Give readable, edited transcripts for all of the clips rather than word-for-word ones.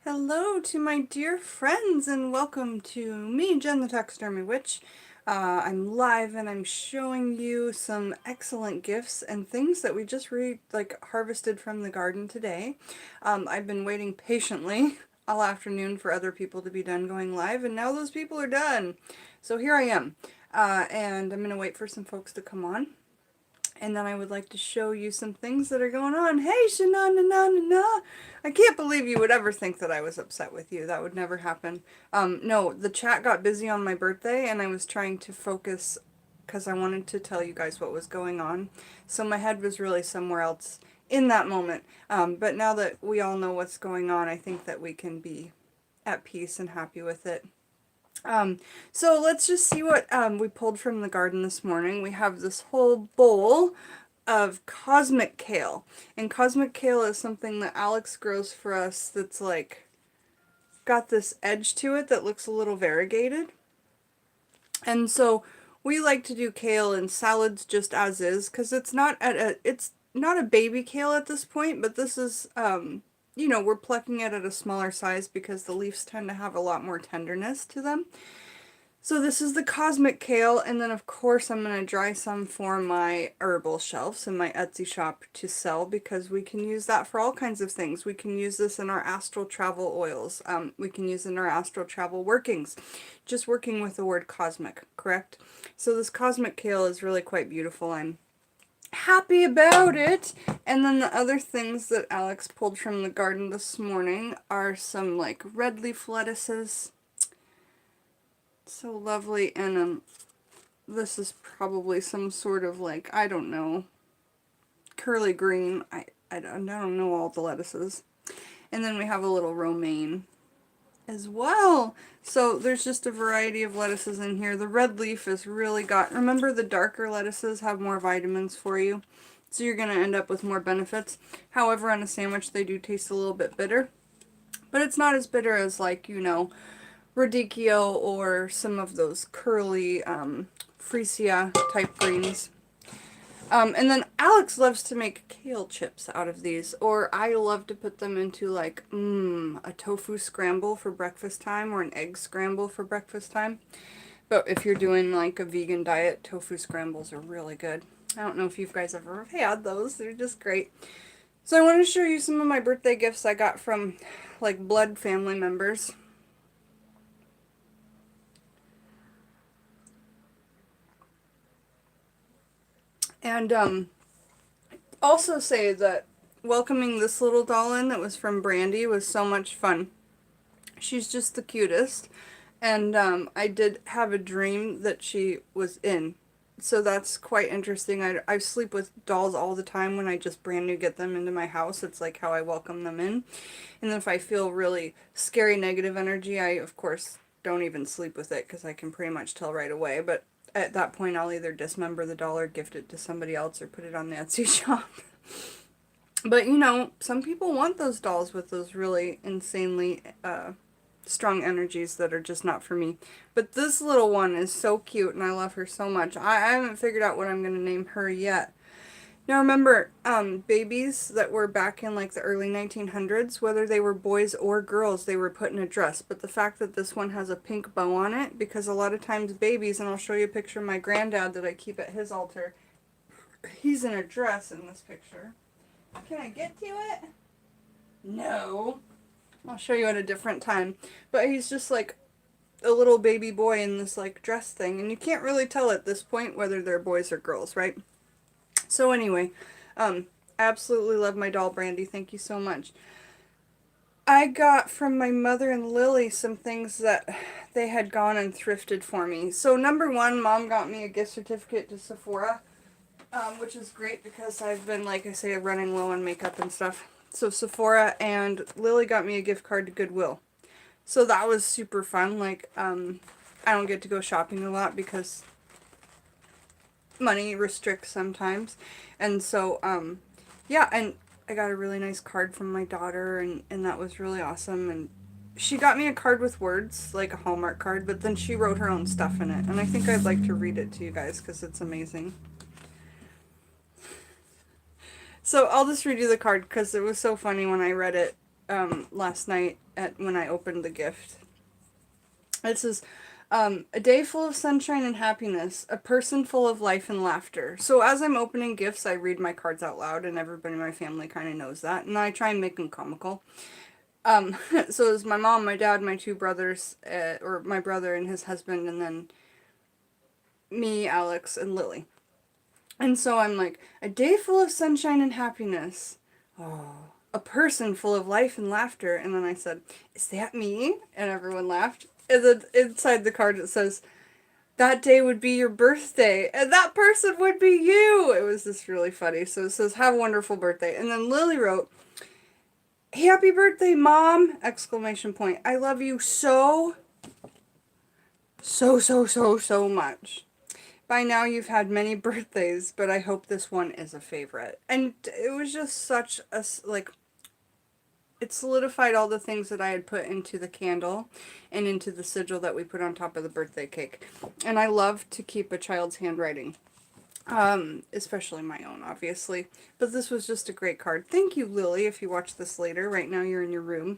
Hello to my dear friends and welcome to me, Jen the Taxidermy Witch. I'm live and I'm showing you some excellent gifts and things that we just harvested from the garden today. I've been waiting patiently all afternoon for other people to be done going live, and now those people are done. So here I am, and I'm going to wait for some folks to come on. And then I would like to show you some things that are going on. Hey, Shana, na, na, na, na. I can't believe you would ever think that I was upset with you. That would never happen. No, the chat got busy on my birthday, and I was trying to focus because I wanted to tell you guys what was going on. So my head was really somewhere else in that moment. But now that we all know what's going on, I think that we can be at peace and happy with it. So let's just see what we pulled from the garden this morning. We have this whole bowl of cosmic kale. And cosmic kale is something that Alex grows for us that's like got this edge to it that looks a little variegated. And so we like to do kale in salads just as is because it's not a baby kale at this point, but this is you know, we're plucking it at a smaller size because the leaves tend to have a lot more tenderness to them. So this is the cosmic kale, and then of course I'm going to dry some for my herbal shelves in my Etsy shop to sell because we can use that for all kinds of things. We can use this in our astral travel oils. We can use it in our astral travel workings. Just working with the word cosmic, correct? So this cosmic kale is really quite beautiful. I'm happy about it. And then the other things that Alex pulled from the garden this morning are some like red leaf lettuces. So lovely, and this is probably some sort of like, I don't know, curly green. I don't know all the lettuces. And then we have a little romaine as well. So there's just a variety of lettuces in here. The red leaf has really got, remember the darker lettuces have more vitamins for you. So you're going to end up with more benefits. However, on a sandwich they do taste a little bit bitter. But it's not as bitter as like, you know, radicchio or some of those curly freesia type greens. And then Alex loves to make kale chips out of these, or I love to put them into like a tofu scramble for breakfast time or an egg scramble for breakfast time. But if you're doing like a vegan diet, tofu scrambles are really good. I don't know if you guys ever had those. They're just great. So I want to show you some of my birthday gifts I got from like blood family members. And also say that welcoming this little doll in that was from Brandy was so much fun. She's just the cutest. And I did have a dream that she was in. So that's quite interesting. I sleep with dolls all the time when I just brand new get them into my house. It's like how I welcome them in. And then if I feel really scary negative energy, I of course don't even sleep with it because I can pretty much tell right away. But at that point I'll either dismember the doll or gift it to somebody else or put it on the Etsy shop. But you know, some people want those dolls with those really insanely strong energies that are just not for me. But this little one is so cute and I love her so much. I haven't figured out what I'm going to name her yet. Now remember, babies that were back in like the early 1900s, whether they were boys or girls, they were put in a dress. But the fact that this one has a pink bow on it, because a lot of times babies, and I'll show you a picture of my granddad that I keep at his altar, he's in a dress in this picture. Can I get to it? No. I'll show you at a different time. But he's just like a little baby boy in this like dress thing, and you can't really tell at this point whether they're boys or girls, right? So anyway, absolutely love my doll, Brandy. Thank you so much. I got from my mother and Lily some things that they had gone and thrifted for me. So number one, Mom got me a gift certificate to Sephora, which is great because I've been, like I say, running low on makeup and stuff. So Sephora, and Lily got me a gift card to Goodwill. So that was super fun. Like, I don't get to go shopping a lot because money restricts sometimes. And so, yeah, and I got a really nice card from my daughter, and that was really awesome. And she got me a card with words, like a Hallmark card, but then she wrote her own stuff in it. And I think I'd like to read it to you guys because it's amazing. So I'll just read you the card because it was so funny when I read it. last night when I opened the gift. It says, a day full of sunshine and happiness, a person full of life and laughter. So as I'm opening gifts, I read my cards out loud, and everybody in my family kind of knows that, and I try and make them comical. So it's my mom, my dad, my two brothers, or my brother and his husband, and then me, Alex, and Lily. And so I'm like, a day full of sunshine and happiness. Oh, a person full of life and laughter. And then I said, is that me? And everyone laughed. And then inside the card it says, that day would be your birthday, and that person would be you. It was just really funny. So it says, have a wonderful birthday. And then Lily wrote, happy birthday, Mom! Exclamation point. I love you so much. By now you've had many birthdays, but I hope this one is a favorite. And it was just such a, like, it solidified all the things that I had put into the candle and into the sigil that we put on top of the birthday cake. And I love to keep a child's handwriting, especially my own, obviously. But this was just a great card. Thank you, Lily, if you watch this later. Right now you're in your room.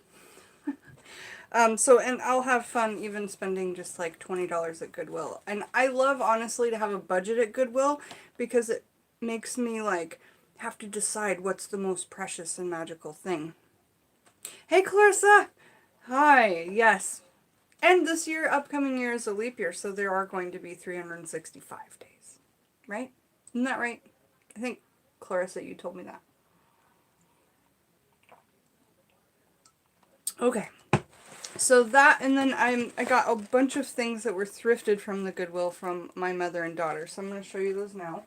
And I'll have fun even spending just like $20 at Goodwill. And I love, honestly, to have a budget at Goodwill because it makes me, like, have to decide what's the most precious and magical thing. Hey, Clarissa! Hi, yes. And this year, upcoming year, is a leap year, so there are going to be 365 days. Right? Isn't that right? I think, Clarissa, you told me that. Okay. So that, and then I got a bunch of things that were thrifted from the Goodwill from my mother and daughter. So I'm going to show you those now.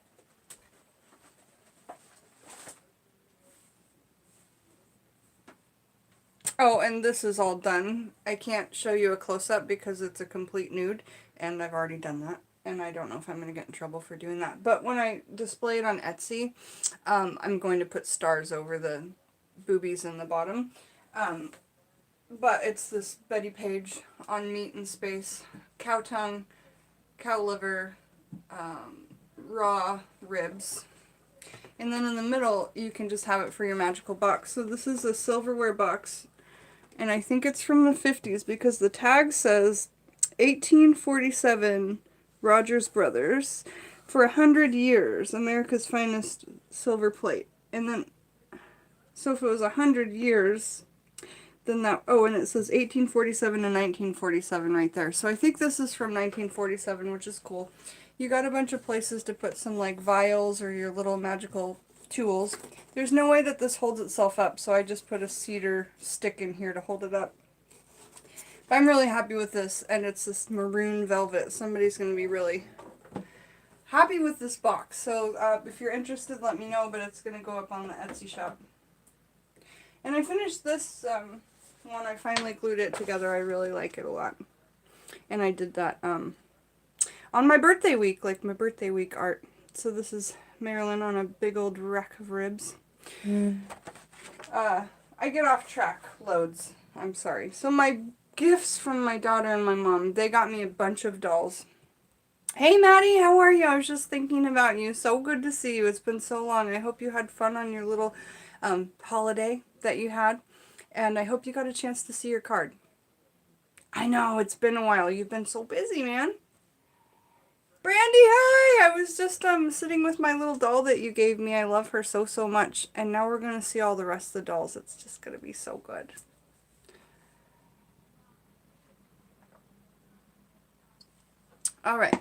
Oh, and this is all done. I can't show you a close-up because it's a complete nude, and I've already done that. And I don't know if I'm going to get in trouble for doing that. But when I display it on Etsy, I'm going to put stars over the boobies in the bottom. But it's this Betty Page on meat and space, cow tongue, cow liver, raw ribs. And then in the middle, you can just have it for your magical box. So this is a silverware box, and I think it's from the 50s because the tag says 1847 Rogers Brothers for 100 years, America's finest silver plate. And then, so if it was 100 years, then that, oh, and it says 1847 and 1947 right there. So I think this is from 1947, which is cool. You got a bunch of places to put some, like, vials or your little magical tools. There's no way that this holds itself up, so I just put a cedar stick in here to hold it up. But I'm really happy with this, and it's this maroon velvet. Somebody's going to be really happy with this box. So if you're interested, let me know, but it's going to go up on the Etsy shop. And I finished this one. I finally glued it together. I really like it a lot. And I did that on my birthday week, like my birthday week art. So this is Marilyn on a big old rack of ribs. I get off track loads. I'm sorry. So my gifts from my daughter and my mom, they got me a bunch of dolls. Hey Maddie, how are you? I was just thinking about you. So good to see you. It's been so long. I hope you had fun on your little holiday that you had. And I hope you got a chance to see your card. I know, it's been a while. You've been so busy, man. Brandy, hi! I was just sitting with my little doll that you gave me. I love her so much. And now we're going to see all the rest of the dolls. It's just going to be so good. Alright.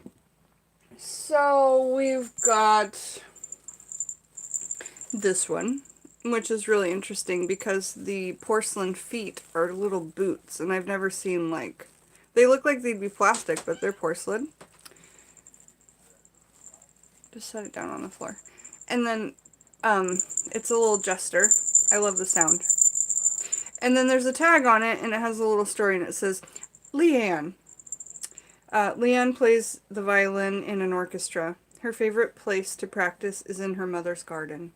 So we've got this one, which is really interesting because the porcelain feet are little boots. And I've never seen, like, they look like they'd be plastic, but they're porcelain. Just set it down on the floor. And then it's a little jester. I love the sound. And then there's a tag on it, and it has a little story, and it says, Leanne. Leanne plays the violin in an orchestra. Her favorite place to practice is in her mother's garden.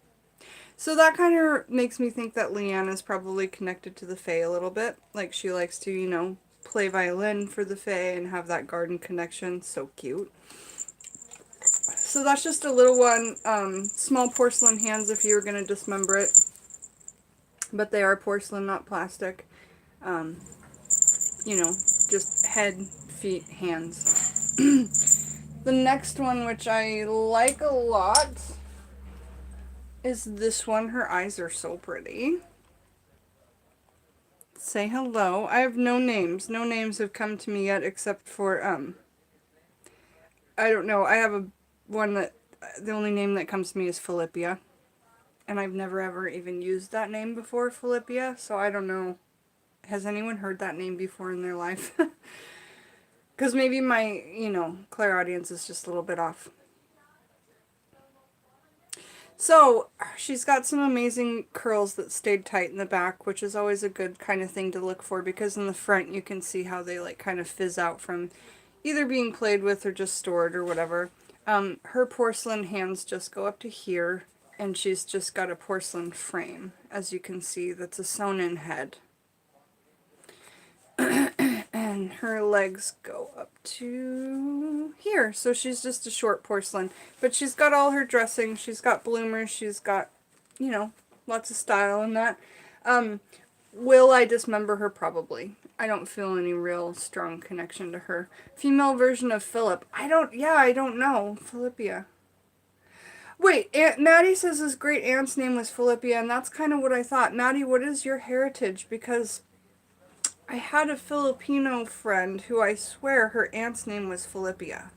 So that kind of makes me think that Leanne is probably connected to the Fae a little bit. Like, she likes to, you know, play violin for the Fae and have that garden connection. So cute. So that's just a little one. Small porcelain hands if you were going to dismember it. but they are porcelain, not plastic. Um, you know, just head, feet, hands. The next one, which I like a lot, is this one. Her eyes are so pretty. Say hello. I have no names. No names have come to me yet except for, I don't know. I have one that, the only name that comes to me is Philippia. And I've never ever even used that name before, Philippia, so I don't know. Has anyone heard that name before in their life? Because maybe my, clairaudience is just a little bit off. So, she's got some amazing curls that stayed tight in the back, which is always a good kind of thing to look for, because in the front you can see how they like kind of fizz out from either being played with or just stored or whatever. Her porcelain hands just go up to here, and she's just got a porcelain frame, as you can see, that's a sewn-in head. And her legs go up to here, so she's just a short porcelain. But she's got all her dressing, she's got bloomers, she's got, lots of style in that. Will I dismember her? Probably. I don't feel any real strong connection to her. Female version of Philip. I don't know. Philippia. Wait, Maddie says his great aunt's name was Philippia, and that's kind of what I thought. Maddie, what is your heritage? Because I had a Filipino friend who I swear her aunt's name was Philippia.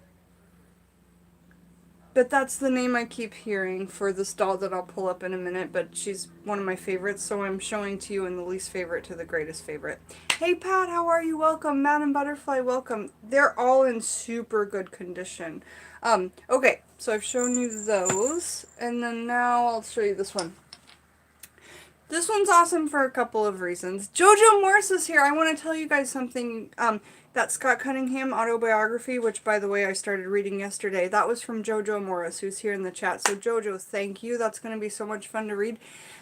But that's the name I keep hearing for this doll that I'll pull up in a minute, but she's one of my favorites, so I'm showing to you in the least favorite to the greatest favorite. Hey Pat, how are you? Welcome. Madam Butterfly, welcome. They're all in super good condition. Okay, so I've shown you those, and then now I'll show you this one. This one's awesome for a couple of reasons. Jojo Morris is here. I want to tell you guys something. That Scott Cunningham autobiography, which, by the way, I started reading yesterday, that was from Jojo Morris, who's here in the chat. So, Jojo, thank you. That's going to be so much fun to read.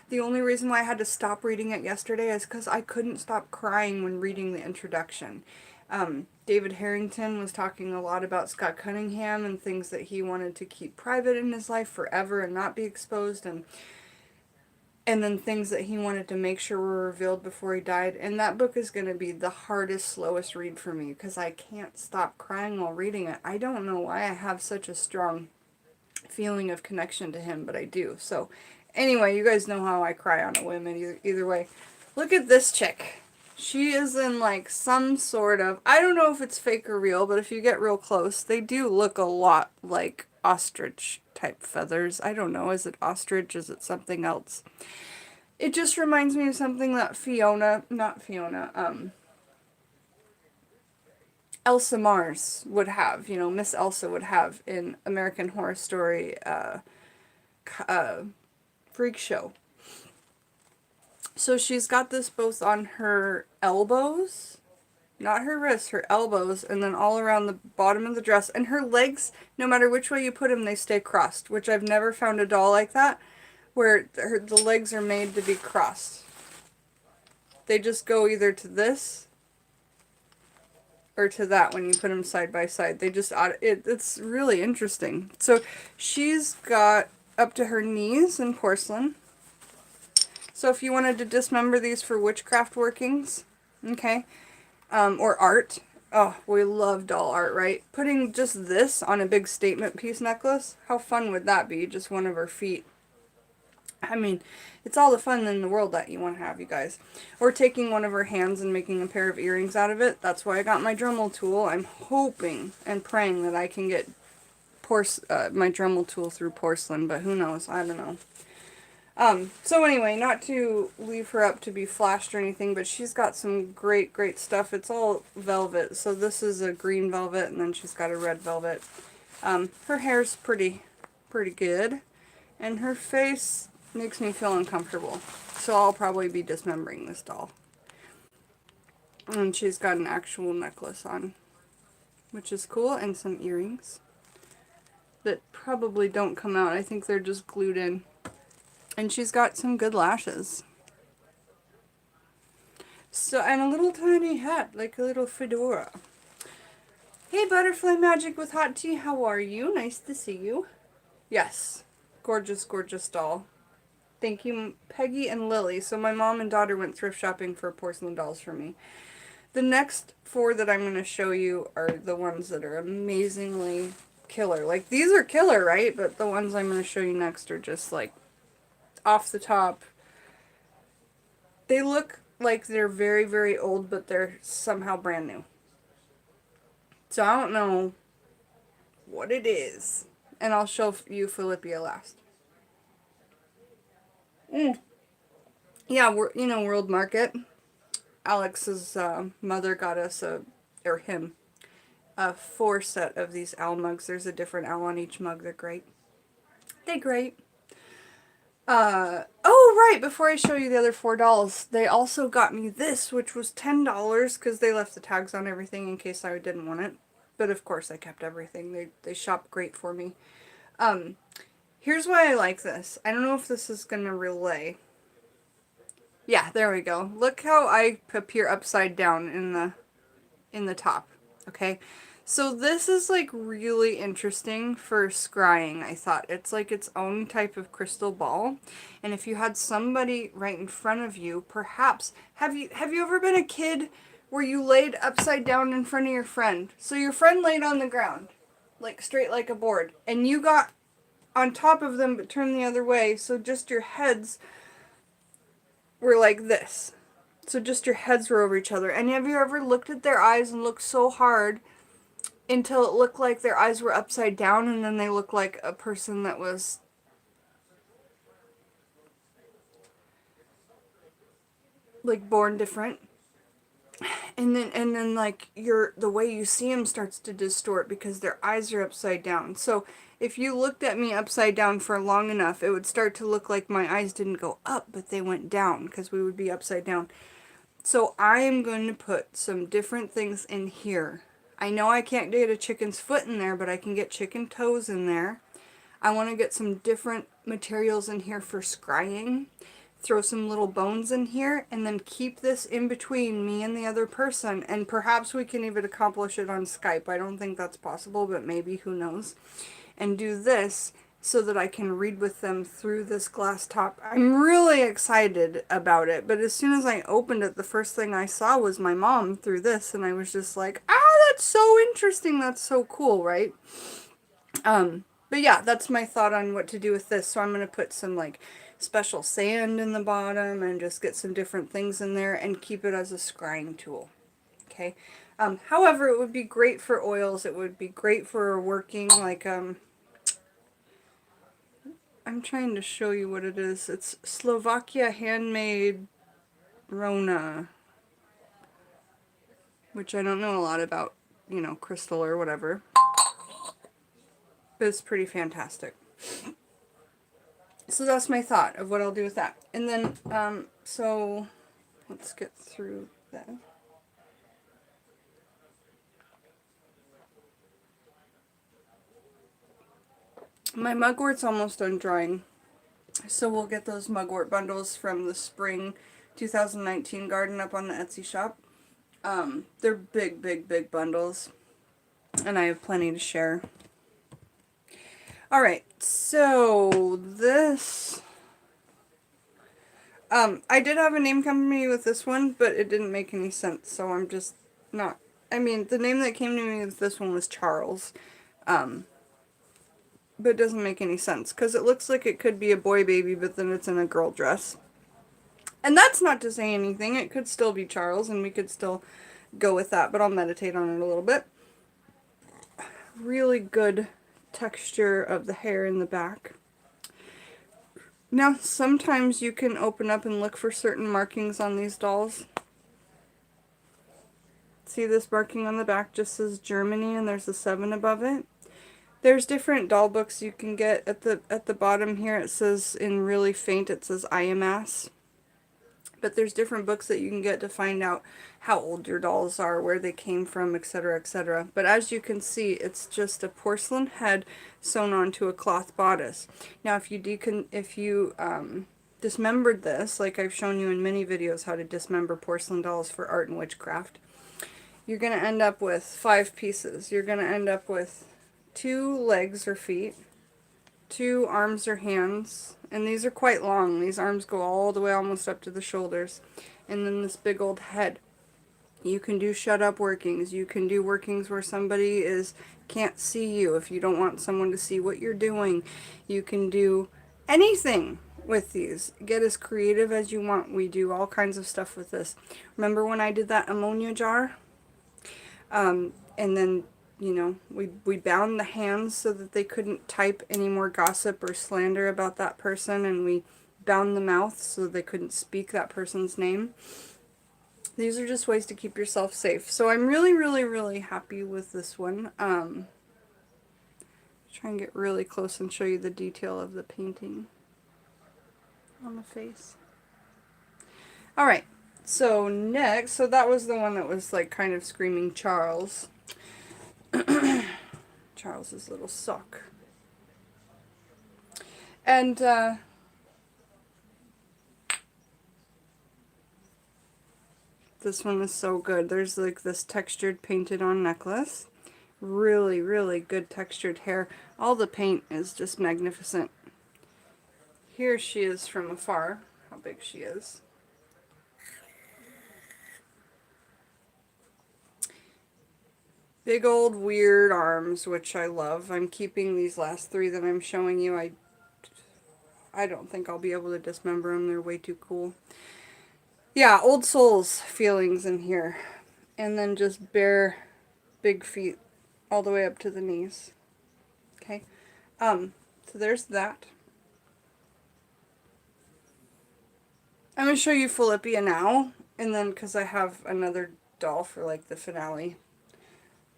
The only reason why I had to stop reading it yesterday is because I couldn't stop crying when reading the introduction. David Harrington was talking a lot about Scott Cunningham and things that he wanted to keep private in his life forever and not be exposed, and then things that he wanted to make sure were revealed before he died. And that book is going to be the hardest, slowest read for me because I can't stop crying while reading it. I don't know why I have such a strong feeling of connection to him, but I do. So anyway, you guys know how I cry on a whim either way. Look at this chick. She is in like some sort of, I don't know if it's fake or real, but if you get real close, they do look a lot like ostrich type feathers. I don't know, is it ostrich? Is it something else? It just reminds me of something that Elsa Mars would have, Miss Elsa would have in American Horror Story Freak Show. So she's got this both on her elbows, not her wrists, her elbows, and then all around the bottom of the dress. And her legs, no matter which way you put them, they stay crossed, which I've never found a doll like that, where the legs are made to be crossed. They just go either to this or to that when you put them side by side. They just, it's really interesting. So she's got up to her knees in porcelain. So if you wanted to dismember these for witchcraft workings, okay, or art, oh, we love doll art, right? Putting just this on a big statement piece necklace, how fun would that be? Just one of her feet. I mean, it's all the fun in the world that you want to have, you guys. Or taking one of her hands and making a pair of earrings out of it. That's why I got my Dremel tool. I'm hoping and praying that I can get my Dremel tool through porcelain, but who knows? I don't know. So anyway, not to leave her up to be flashed or anything, but she's got some great, great stuff. It's all velvet. So this is a green velvet, and then she's got a red velvet. Her hair's pretty good, and her face makes me feel uncomfortable. So I'll probably be dismembering this doll. And she's got an actual necklace on, which is cool, and some earrings that probably don't come out. I think they're just glued in. And she's got some good lashes. So, and a little tiny hat, like a little fedora. Hey, Butterfly Magic with Hot Tea, how are you? Nice to see you. Yes, gorgeous, gorgeous doll. Thank you, Peggy and Lily. So my mom and daughter went thrift shopping for porcelain dolls for me. The next four that I'm going to show you are the ones that are amazingly killer. Like, these are killer, right? But the ones I'm going to show you next are just, like, off the top. They look like they're very, very old, but they're somehow brand new. So I don't know what it is. And I'll show you Philippia last. Yeah, World Market. Alex's mother got us or him, a 4 set of these owl mugs. There's a different owl on each mug. They're great. They're great. Oh, right, before I show you the other 4 dolls, they also got me this, which was $10 because they left the tags on everything in case I didn't want it. But of course I kept everything. They shop great for me. Here's why I like this. I don't know if this is going to relay. Yeah, there we go. Look how I appear upside down in the top. Okay? So this is like really interesting for scrying, I thought. It's like its own type of crystal ball. And if you had somebody right in front of you, perhaps have you ever been a kid where you laid upside down in front of your friend? So your friend laid on the ground, like straight like a board, and you got on top of them but turned the other way, so just your heads were like this. So just your heads were over each other. And have you ever looked at their eyes and looked so hard until it looked like their eyes were upside down, and then they looked like a person that was like born different? And then like the way you see them starts to distort because their eyes are upside down. So if you looked at me upside down for long enough, it would start to look like my eyes didn't go up, but they went down because we would be upside down. So I am going to put some different things in here. I know I can't get a chicken's foot in there, but I can get chicken toes in there. I want to get some different materials in here for scrying. Throw some little bones in here, and then keep this in between me and the other person. And perhaps we can even accomplish it on Skype. I don't think that's possible, but maybe, who knows. And do this so that I can read with them through this glass top. I'm really excited about it, but as soon as I opened it, the first thing I saw was my mom through this, and I was just like, that's so interesting, that's so cool, right? But yeah, that's my thought on what to do with this. So I'm going to put some like special sand in the bottom and just get some different things in there and keep it as a scrying tool. Okay. However, it would be great for oils. It would be great for working like, I'm trying to show you what it is. It's Slovakia handmade Rona, which I don't know a lot about, crystal or whatever. But it's pretty fantastic. So that's my thought of what I'll do with that. And then, so let's get through that. My mugwort's almost done drying. So we'll get those mugwort bundles from the spring 2019 garden up on the Etsy shop. They're big, big, big bundles. And I have plenty to share. Alright, so this... I did have a name company with this one, but it didn't make any sense, so I'm just not... I mean, the name that came to me with this one was Charles. But it doesn't make any sense, because it looks like it could be a boy baby, but then it's in a girl dress. And that's not to say anything. It could still be Charles, and we could still go with that, but I'll meditate on it a little bit. Really good texture of the hair in the back. Now, sometimes you can open up and look for certain markings on these dolls. See this marking on the back just says Germany, and there's a 7 above it. There's different doll books you can get. At the bottom here it says, in really faint, it says IMS. But there's different books that you can get to find out how old your dolls are, where they came from, etc., etc. But as you can see, it's just a porcelain head sewn onto a cloth bodice. Now, if you dismembered this, like I've shown you in many videos how to dismember porcelain dolls for art and witchcraft, you're going to end up with 5 pieces. You're going to end up with 2 legs or feet, 2 arms or hands, and these are quite long. These arms go all the way almost up to the shoulders, and then this big old head. You can do shut up workings. You can do workings where somebody can't see you if you don't want someone to see what you're doing. You can do anything with these. Get as creative as you want. We do all kinds of stuff with this. Remember when I did that ammonia jar? And then, you know, we bound the hands so that they couldn't type any more gossip or slander about that person, and we bound the mouth so they couldn't speak that person's name. These are just ways to keep yourself safe. So I'm really, really, really happy with this one. Try and get really close and show you the detail of the painting on the face. All right. So next, so that was the one that was like kind of screaming Charles. Charles's little sock. And this one is so good. There's like this textured painted on necklace. Really, really good textured hair. All the paint is just magnificent. Here she is from afar, how big she is. Big old weird arms, which I love. I'm keeping these last 3 that I'm showing you. I don't think I'll be able to dismember them. They're way too cool. Yeah, old souls feelings in here. And then just bare big feet all the way up to the knees. Okay. So there's that. I'm going to show you Philippia now, and then because I have another doll for like the finale.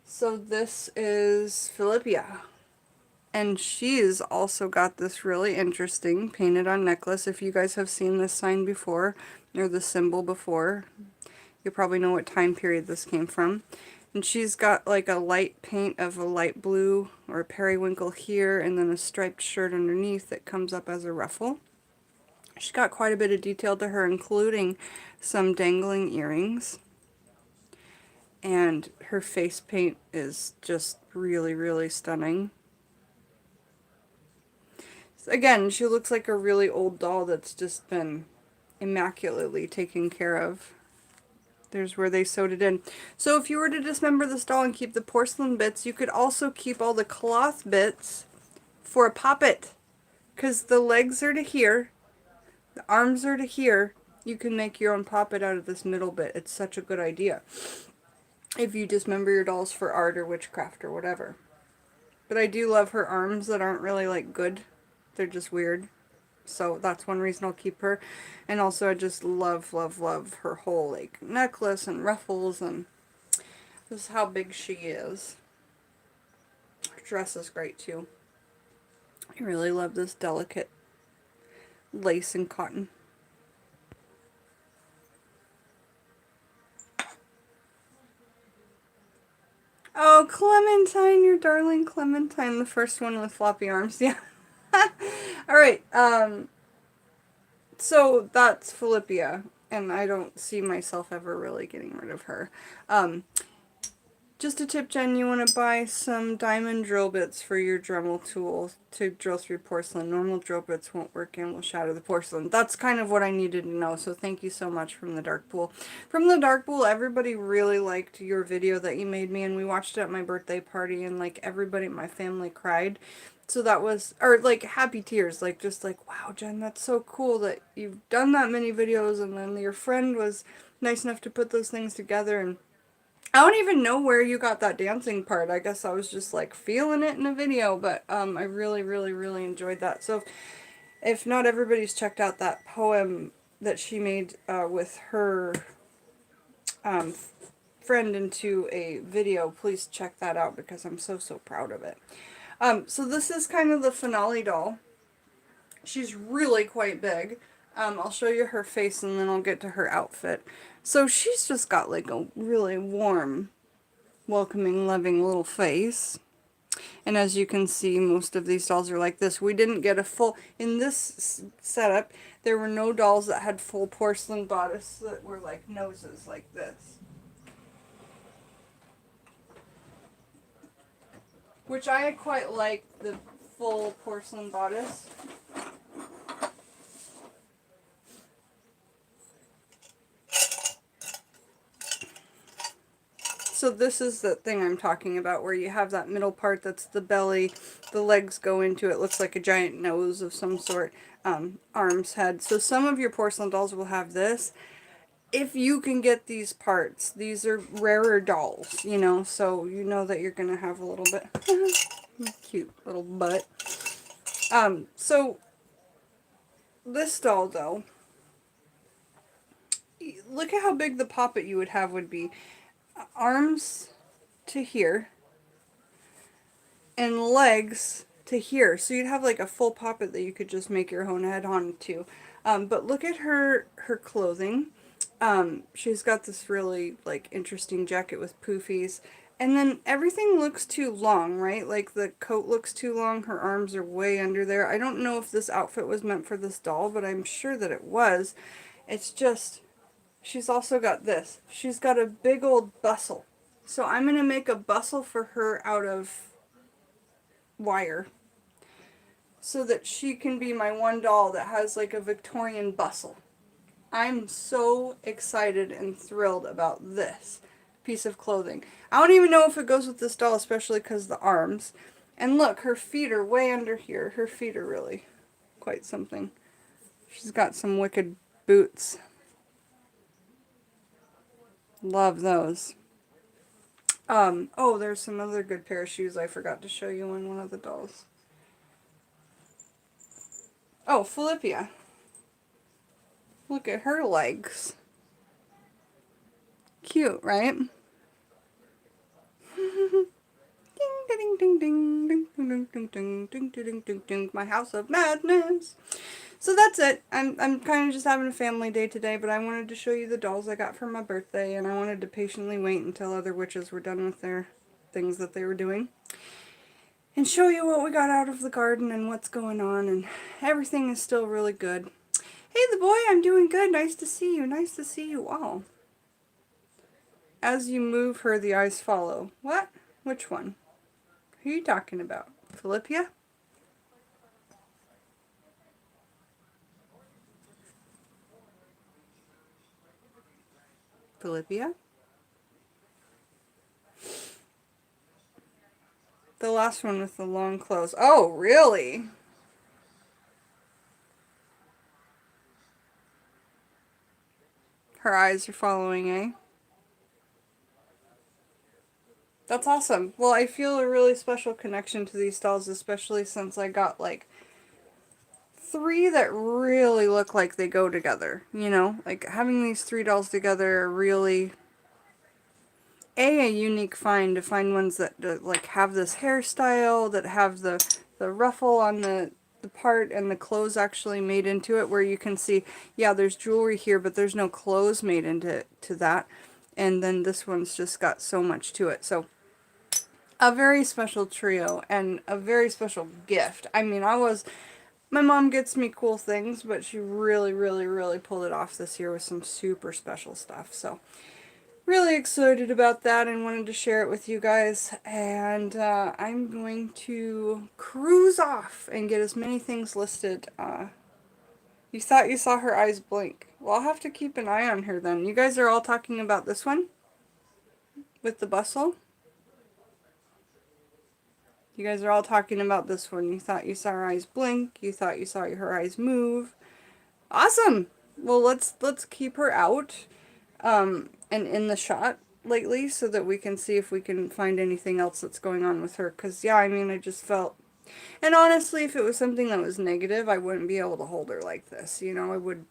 So this is Philippia. And she's also got this really interesting painted on necklace. If you guys have seen this sign before, or the symbol before, you probably know what time period this came from. And she's got like a light paint of a light blue or a periwinkle here, and then a striped shirt underneath that comes up as a ruffle. She's got quite a bit of detail to her, including some dangling earrings. And her face paint is just really, really stunning. Again, she looks like a really old doll that's just been immaculately taken care of. There's where they sewed it in. So if you were to dismember this doll and keep the porcelain bits, you could also keep all the cloth bits for a poppet. Because the legs are to here, the arms are to here. You can make your own poppet out of this middle bit. It's such a good idea if you dismember your dolls for art or witchcraft or whatever. But I do love her arms that aren't really like good. They're just weird. So that's one reason I'll keep her. And also I just love, love, love her whole like necklace and ruffles, and this is how big she is. Her dress is great too. I really love this delicate lace and cotton. Oh, Clementine, your darling Clementine, the first one with floppy arms. Yeah. Alright, so that's Philippia, and I don't see myself ever really getting rid of her. Just a tip, Jen, you want to buy some diamond drill bits for your Dremel tool to drill through porcelain. Normal drill bits won't work and will shatter the porcelain. That's kind of what I needed to know, so thank you so much from the Dark Pool. From the Dark Pool, everybody really liked your video that you made me, and we watched it at my birthday party, and like everybody in my family cried. So that was, or like happy tears, like just like, wow, Jen, that's so cool that you've done that many videos, and then your friend was nice enough to put those things together. And I don't even know where you got that dancing part. I guess I was just like feeling it in a video, but I really, really, really enjoyed that. So if not everybody's checked out that poem that she made with her friend into a video, please check that out because I'm so, so proud of it. So this is kind of the finale doll. She's really quite big. I'll show you her face and then I'll get to her outfit. So she's just got like a really warm, welcoming, loving little face. And as you can see, most of these dolls are like this. We didn't get a full, in this setup, there were no dolls that had full porcelain bodice that were like noses like this. Which I quite like the full porcelain bodice. So this is the thing I'm talking about, where you have that middle part that's the belly, the legs go into it, looks like a giant nose of some sort, arms, head. So some of your porcelain dolls will have this. If you can get these parts, these are rarer dolls, you know, so you know that you're going to have a little bit cute little butt. So this doll, though, look at how big the poppet you would have would be. Arms to here and legs to here. So you'd have like a full poppet that you could just make your own head on to. But look at her clothing. She's got this really like interesting jacket with poofies. And then everything looks too long, right? Like the coat looks too long. Her arms are way under there. I don't know if this outfit was meant for this doll, but I'm sure that it was. It's just, she's also got this. She's got a big old bustle. So I'm going to make a bustle for her out of wire so that she can be my one doll that has like a Victorian bustle. I'm so excited and thrilled about this piece of clothing. I don't even know if it goes with this doll, especially because the arms. And look, her feet are way under here. Her feet are really quite something. She's got some wicked boots. Love those. Oh, there's some other good pair of shoes I forgot to show you in one of the dolls. Oh, Philippia. Look at her legs. Cute, right? Ding ding ding ding ding ding ding ding ding ding ding ding. My house of madness. So that's it. I'm kind of just having a family day today, but I wanted to show you the dolls I got for my birthday, and I wanted to patiently wait until other witches were done with their things that they were doing, and show you what we got out of the garden and what's going on, and everything is still really good. Hey, the boy, I'm doing good. Nice to see you. Nice to see you all. As you move her, the eyes follow. What? Which one? Who are you talking about? Philippia? Philippia? The last one with the long clothes. Oh, really? Her eyes are following, eh? That's awesome. Well, I feel a really special connection to these dolls, especially since I got like 3 that really look like they go together, you know? Like having these 3 dolls together are really a unique find, to find ones that like have this hairstyle, that have the ruffle on the part and the clothes actually made into it, where you can see, yeah, there's jewelry here, but there's no clothes made into that. And then this one's just got so much to it. So a very special trio and a very special gift. I mean, my mom gets me cool things, but she really, really, really pulled it off this year with some super special stuff. So really excited about that and wanted to share it with you guys. And I'm going to cruise off and get as many things listed. You thought you saw her eyes blink. Well, I'll have to keep an eye on her then. You guys are all talking about this one with the bustle. You guys are all talking about this one. You thought you saw her eyes blink. You thought you saw her eyes move. Awesome. Well, let's keep her out and in the shot lately so that we can see if we can find anything else that's going on with her. Because, yeah, I mean, I just felt... And honestly, if it was something that was negative, I wouldn't be able to hold her like this. You know, I would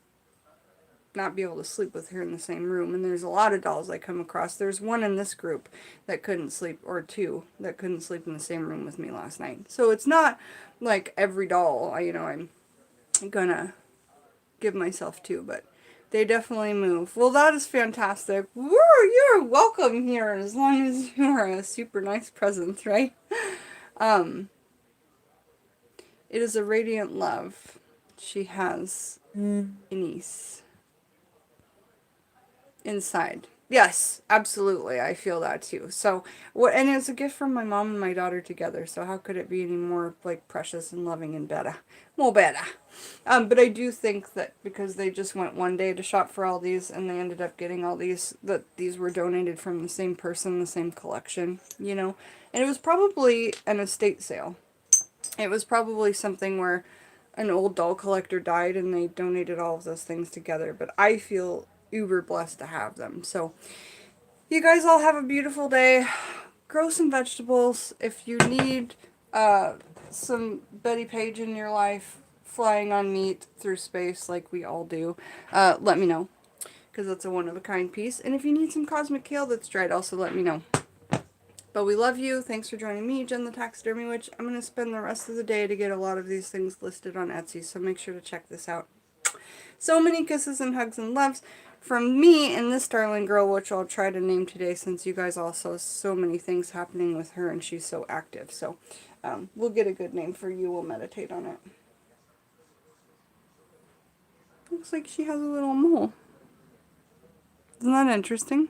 not be able to sleep with her in the same room. And there's a lot of dolls I come across. There's one in this group that couldn't sleep, or 2 that couldn't sleep in the same room with me last night. So it's not like every doll, you know, I'm gonna give myself to, but they definitely move. Well, that is fantastic. Woo, you're welcome here as long as you are a super nice presence, right? It is a radiant love. She has a niece inside. Yes, absolutely. I feel that too. So, what, and it's a gift from my mom and my daughter together. So how could it be any more like precious and loving and better? More better. But I do think that because they just went one day to shop for all these, and they ended up getting all these, that these were donated from the same person, the same collection, you know. And it was probably an estate sale. It was probably something where an old doll collector died and they donated all of those things together. But I feel uber blessed to have them. So you guys all have a beautiful day. Grow some vegetables. If you need some Betty Page in your life, flying on meat through space like we all do, let me know. Because that's a one-of-a-kind piece. And if you need some cosmic kale that's dried, also let me know. But we love you. Thanks for joining me, Jen the Taxidermy Witch. I'm going to spend the rest of the day to get a lot of these things listed on Etsy, so make sure to check this out. So many kisses and hugs and loves from me and this darling girl, which I'll try to name today since you guys all saw so many things happening with her and she's so active. So we'll get a good name for you. We'll meditate on it. Looks like she has a little mole. Isn't that interesting?